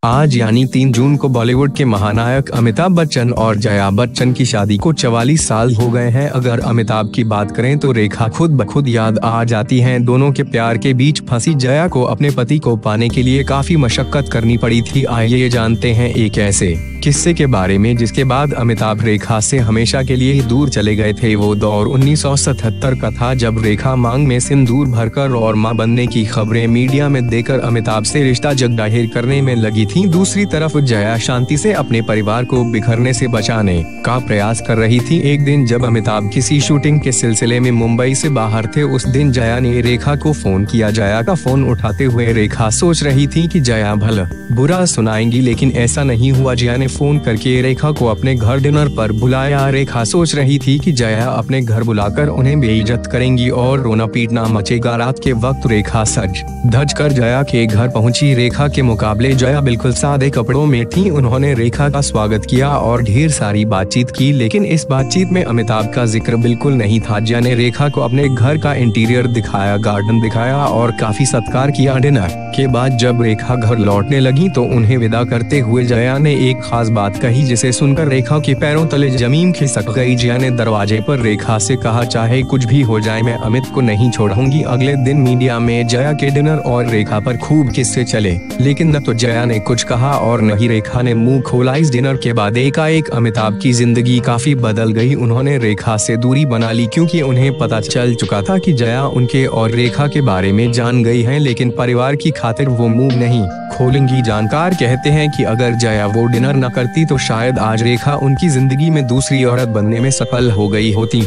आज यानी 3 जून को बॉलीवुड के महानायक अमिताभ बच्चन और जया बच्चन की शादी को 44 साल हो गए हैं। अगर अमिताभ की बात करें तो रेखा खुद ब खुद याद आ जाती हैं। दोनों के प्यार के बीच फंसी जया को अपने पति को पाने के लिए काफी मशक्कत करनी पड़ी थी। आइए जानते हैं एक ऐसे किस्से के बारे में जिसके बाद अमिताभ रेखा से हमेशा के लिए दूर चले गए थे। वो दौर 1977 का था जब रेखा मांग में सिंदूर भरकर और मां बनने की खबरें मीडिया में देकर अमिताभ से रिश्ता जगजाहिर करने में लगी थी। दूसरी तरफ जया शांति से अपने परिवार को बिखरने से बचाने का प्रयास कर रही थी। एक दिन जब अमिताभ किसी शूटिंग के सिलसिले में मुंबई से बाहर थे, उस दिन जया ने रेखा को फोन किया। जया का फोन उठाते हुए रेखा सोच रही थी कि जया भला बुरा सुनाएंगी, लेकिन ऐसा नहीं हुआ। जया ने फोन करके रेखा को अपने घर डिनर पर बुलाया। रेखा सोच रही थी कि जया अपने घर बुलाकर उन्हें बेइज्जत करेंगी और रोना पीटना मचेगा। रात के वक्त रेखा सज धज कर जया के घर पहुंची। रेखा के मुकाबले जया बिल्कुल सादे कपड़ों में थी। उन्होंने रेखा का स्वागत किया और ढेर सारी बातचीत की, लेकिन इस बातचीत में अमिताभ का जिक्र बिल्कुल नहीं था। जया ने रेखा को अपने घर का इंटीरियर दिखाया, गार्डन दिखाया और काफी सत्कार किया। डिनर के बाद जब रेखा घर लौटने लगी तो उन्हें विदा करते हुए जया ने एक खास बात कही, जिसे सुनकर रेखा के पैरों तले जमीन खिसक गई। जया ने दरवाजे पर रेखा से कहा, चाहे कुछ भी हो जाए मैं अमित को नहीं छोड़ूंगी। अगले दिन मीडिया में जया के डिनर और रेखा पर खूब किस्से चले, लेकिन न तो जया ने कुछ कहा और न ही रेखा ने मुंह खोला। इस डिनर के बाद एकाएक अमिताभ की जिंदगी काफी बदल गई। उन्होंने रेखा से दूरी बना ली क्योंकि उन्हें पता चल चुका था कि जया उनके और रेखा के बारे में जान गई है, लेकिन परिवार की खातिर वो मुंह नहीं खोलेंगी। जानकार कहते हैं कि अगर जया वो डिनर न करती तो शायद आज रेखा उनकी जिंदगी में दूसरी औरत बनने में सफल हो गई होती।